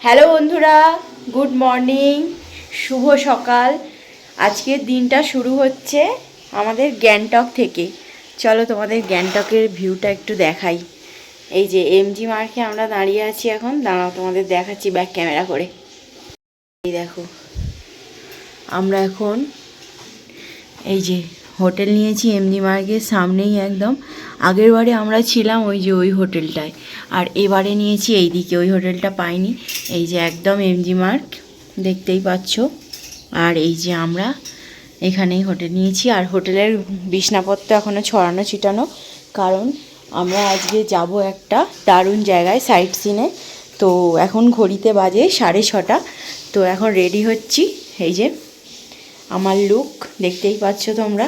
Hello বন্ধুরা, good morning, শুভ সকাল। আজকের দিনটা শুরু হচ্ছে আমাদের গ্যাংটক থেকে। চলো তোমাদের গ্যাংটকের ভিউটা একটু দেখাই। এই যে এমজি মার্কে আমরা দাঁড়িয়ে আছি এখন। দাঁড়াও, তোমাদের দেখাচ্ছি ব্যাক ক্যামেরা করে। এই দেখো, আমরা এখন এই যে হোটেল নিয়েছি এমজি মার্কের সামনেই একদম। আগের বারে আমরা ছিলাম ওই যে ওই হোটেলটায়, আর এবারে নিয়েছি এই দিকে। ওই হোটেলটা পাইনি। এই যে একদম এমজি মার্ক দেখতেই পাচ্ছ। আর এই যে আমরা এখানেই হোটেল নিয়েছি। আর হোটেলের বিছনাপত্র এখনও ছড়ানো ছিটানো, কারণ আমরা আজকে যাব একটা দারুণ জায়গায় সাইট সিনে। তো এখন ঘড়িতে বাজে 6:30। তো এখন রেডি হচ্ছি। এই যে আমার লুক দেখতেই পাচ্ছ তোমরা।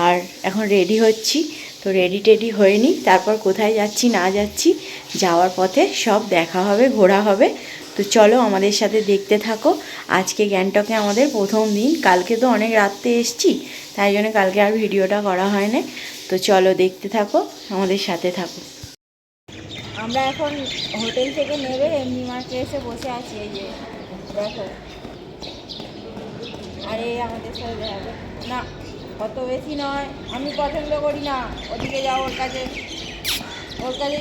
আর এখন রেডি হচ্ছি। তো রেডি টেডি হয়ে নিই, তারপর কোথায় যাচ্ছি না যাচ্ছি যাওয়ার পথে সব দেখা হবে, ঘোরা হবে। তো চলো আমাদের সাথে দেখতে থাকো। আজকে গ্যাংটকে আমাদের প্রথম দিন। কালকে তো অনেক রাত্রে এসছি, তাই জন্য কালকে আর ভিডিওটা করা হয় না। তো চলো দেখতে থাকো, আমাদের সাথে থাকো। আমরা এখন হোটেল থেকে নেবে এমনি মার্কে এসে বসে আছি। এই যে দেখো, আরে আমাদের সাথে দেখা না, অত বেশি নয়, আমি পছন্দ করি না। ওদিকে যাও, ওর কাছে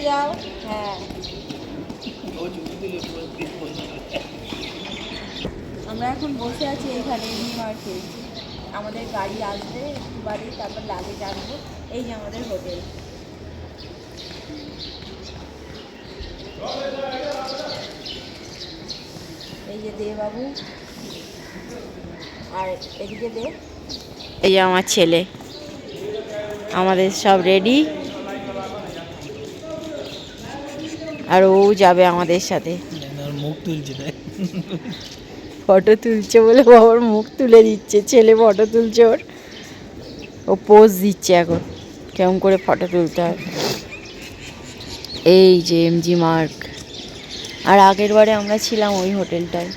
যাও। হ্যাঁ, আমরা এখন বসে আছি এইখানে নিউ মার্কে। আমাদের গাড়ি আসবে একটু বাড়ি, তারপর লাগেজ আনবো। এই যে আমাদের হোটেল। এই যে দে বাবু, আর এদিকে দে। এই যে আমার ছেলে। আমাদের সব রেডি, আর ও যাবে আমাদের সাথে। মুখ তুলছে, ফটো তুলছে বলে বাবার মুখ তুলে দিচ্ছে। ছেলে ফটো তুলছে, ও পোজ দিচ্ছে এখন কেমন করে ফটো তুলতে হয়। এই যে এমজি মার্ক। আর আগের বারে আমরা ছিলাম ওই হোটেলটায়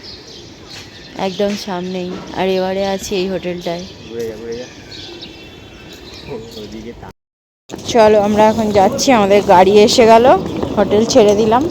একদম সামনেই, আর এবারে আছি এই হোটেলটায়। চলো আমরা এখন যাচ্ছি, আমাদের গাড়ি এসে গেল, হোটেল ছেড়ে দিলাম।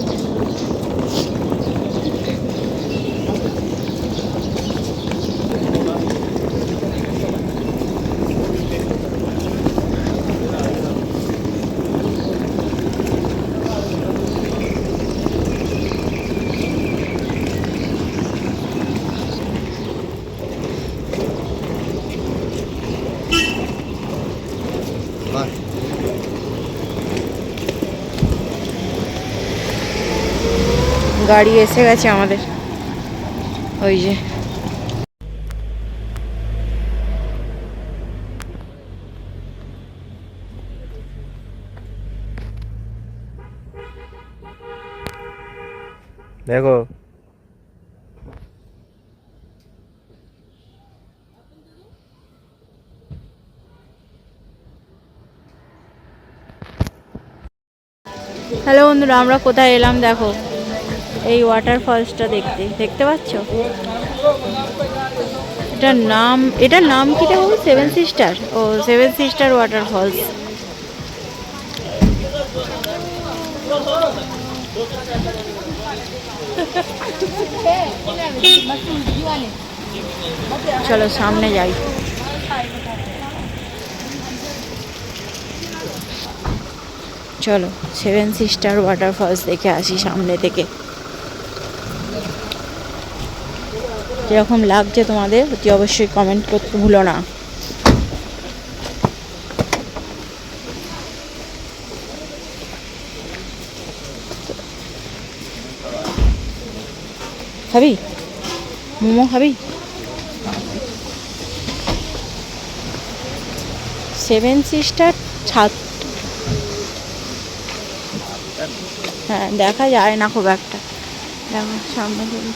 গাড়ি এসে গেছে আমাদের, ওই যে। দেখো হ্যালো বন্ধুরা, আমরা কোথায় এলাম দেখো, এই ওয়াটারফলসটা দেখতে পাচ্ছ। এটার নাম কি দেখো, 7 সিস্টার। ও 7 সিস্টার ওয়াটারফলস। চলো সামনে যাই। চলো 7 সিস্টার ওয়াটারফলস দেখে আসি সামনে থেকে। যেরকম লাগছে তোমাদের অতি অবশ্যই কমেন্ট করতে ভুলো না। খাবি মোমো, খাবি? 7 সিস্টার ছাদ, হ্যাঁ দেখা যায় না খুব একটা। দেখো সামনে থেকে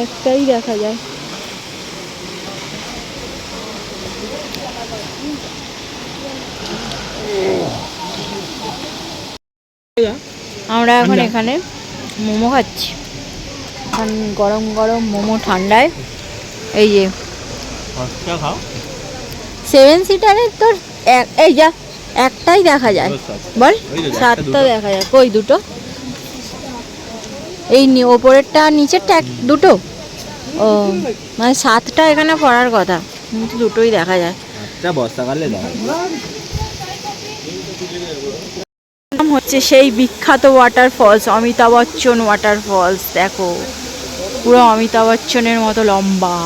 একটাই দেখা যায়। আমরা এখন এখানে মোমো খাচ্ছি। এখন গরম গরম মোমো ঠান্ডায়। এই যে 7 সিটারের তোর এই যা একটাই দেখা যায়, বল 7টা দেখা যায়, কই দুটো? এই ওপরেরটা নিচেরটা দুটো? ও মানে 7টা এখানে পড়ার কথা, কিন্তু দুটোই দেখা যায়। বর্ষাকালে নাম হচ্ছে সেই বিখ্যাত ওয়াটারফলস, অমিতাভ বচ্চন ওয়াটারফলস। দেখো পুরো অমিতাভ বচ্চনের মতো লম্বা।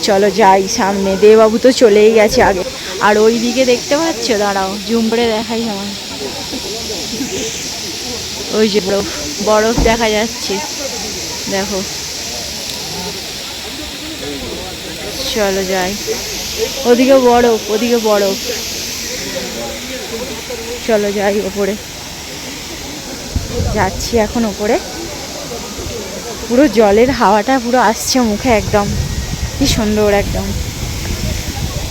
চলো যাই সামনে, দেবাবু তো চলেই গেছে আগে। আর ওই দিকে দেখতে পাচ্ছ, দাঁড়াও জুম করে দেখাই আমার, ওই যে বরফ বরফ দেখা যাচ্ছে, দেখো। চলো যাই, ওদিকে বরফ, ওদিকে বরফ। চলো যাই ওপরে, যাচ্ছি এখন ওপরে। পুরো জলের হাওয়াটা পুরো আসছে মুখে, একদম কি সুন্দর, একদম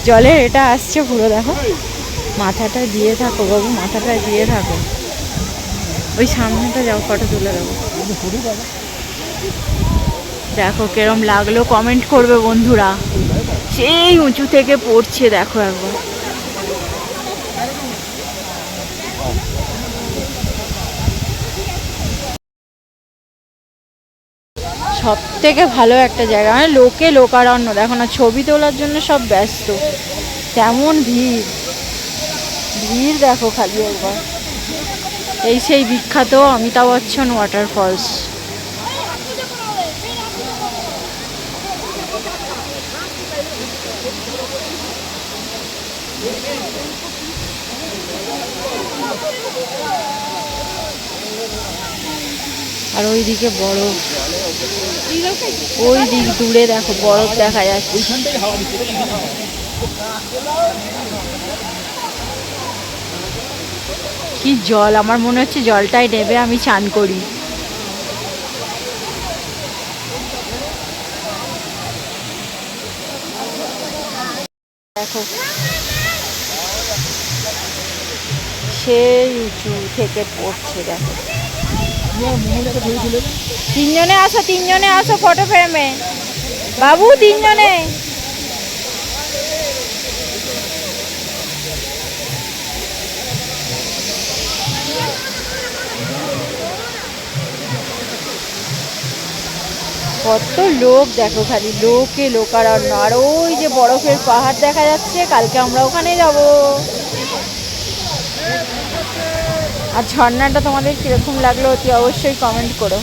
জলের এটা আসছে পুরো। দেখো মাথাটা দিয়ে থাকো বাবু, মাথাটা দিয়ে থাকো। ওই সামনেটা যাও, ফটো তুলে দেবো। দেখো কেরম লাগলো কমেন্ট করবে বন্ধুরা। সেই উঁচু থেকে পড়ছে, দেখো একবার। সব থেকে ভালো একটা জায়গা, মানে লোকে লোকারণ্য, দেখো না, ছবি তোলার জন্য সব ব্যস্ত। তেমন ভিড়, ভিড় দেখো খালি একবার। এই সেই বিখ্যাত অমিতাভ বচ্চন ওয়াটারফলস। আর ওই দিকে বরফ, ওই দিক দূরে দেখো বরফ দেখা যাচ্ছে। কি জল, আমার মনে হচ্ছে জলটাই নেবে আমি চান করি। দেখো সেই উঁচু থেকে পড়ছে, দেখো। তিনজনে আসো, তিনজনে আসো ফটো ফ্রেমে বাবু, তিনজনে। কত লোক দেখো, খালি লোকে লোকারণ্য। আর ওই যে বরফের পাহাড় দেখা যাচ্ছে, কালকে আমরা ওখানে যাব। আর ঝর্ণাটা তোমাদের কীরকম লাগলো অতি অবশ্যই কমেন্ট করো।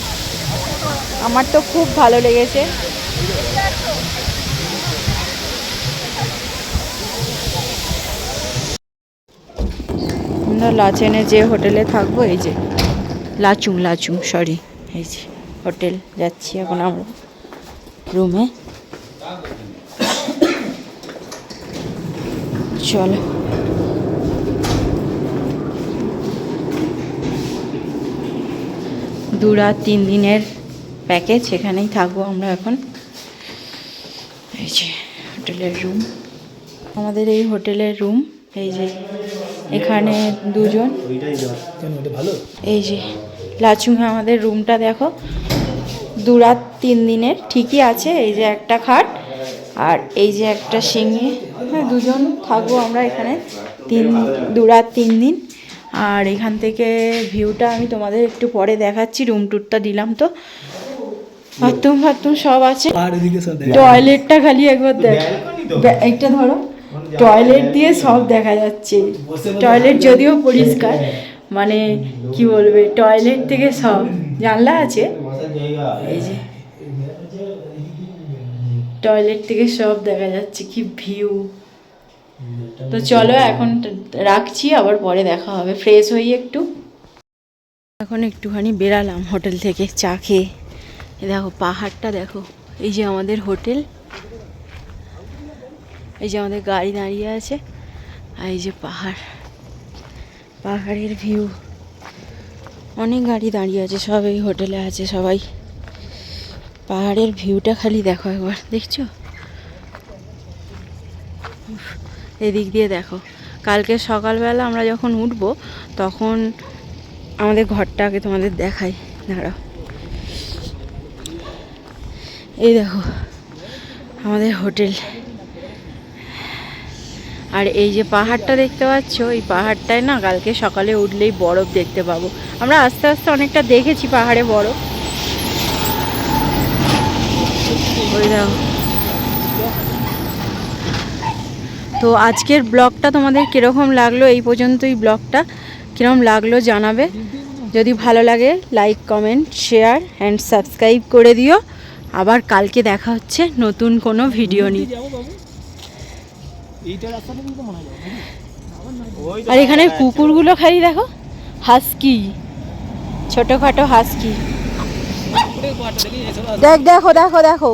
আমার তো খুব ভালো লেগেছে। আমরা লাচেনে যে হোটেলে থাকবো, এই যে লাচুং, লাচুং সরি, এই যে হোটেল, যাচ্ছি এখন আমরা রুমে। চলো দু রাত 3 দিনের প্যাকেজ, এখানেই থাকবো আমরা এখন। এই যে হোটেলের রুম, আমাদের এই হোটেলের রুম। এই যে এখানে দুজন, এই যে লাচুংয়ে আমাদের রুমটা দেখো। 2 রাত 3 দিনের ঠিকই আছে। এই যে একটা খাট, আর এই যে একটা সিঙ্গি। হ্যাঁ, দুজন থাকবো আমরা এখানে 2 রাত 3 দিন। আর এখান থেকে ভিউটা আমি তোমাদের একটু পরে দেখাচ্ছি। রুম ট্যুরটা দিলাম তো, বাথরুম ফাথরুম সব আছে। টয়লেটটা খালি একবার দেখ, একটা ধরো, টয়লেট দিয়ে সব দেখা যাচ্ছে। টয়লেট যদিও পরিষ্কার, মানে কি বলবে, টয়লেট থেকে সব, জানলা আছে, এই যে টয়লেট থেকে সব দেখা যাচ্ছে। কি ভিউ। তো চলো এখন রাখছি, আবার পরে দেখা হবে। ফ্রেশ হই একটু। এখন একটুখানি বেরালাম হোটেল থেকে চা খেয়ে। দেখো পাহাড়টা দেখো, এই যে আমাদের হোটেল, এই যে আমাদের গাড়ি দাঁড়িয়ে আছে, আর এই যে পাহাড়, পাহাড়ের ভিউ। অনেক গাড়ি দাঁড়িয়ে আছে, সব এই হোটেলে আছে সবাই। পাহাড়ের ভিউটা খালি দেখো একবার, দেখছো? এদিক দিয়ে দেখো। কালকে সকালবেলা আমরা যখন উঠবো, তখন আমাদের ঘরটা আগে তোমাদের দেখাই, দাঁড়াও। এই দেখো আমাদের হোটেল। আর এই যে পাহাড়টা দেখতে পাচ্ছ, এই পাহাড়টায় না কালকে সকালে উঠলেই বরফ দেখতে পাবো। আমরা আস্তে আস্তে অনেকটা দেখেছি পাহাড়ে বরফ। ওই দেখো। তো আজকের ব্লগটা তোমাদের কীরকম লাগলো, এই পর্যন্তই ব্লগটা কীরকম লাগলো জানাবে। যদি ভালো লাগে like comment share and subscribe করে দিও। আবার কালকে দেখা হচ্ছে নতুন কোনো ভিডিও নিয়ে। আর এখানে কুকুরগুলো খালি দেখো, হাস্কি, ছোটখাটো হাস্কি। দেখো দেখো দেখো দেখো।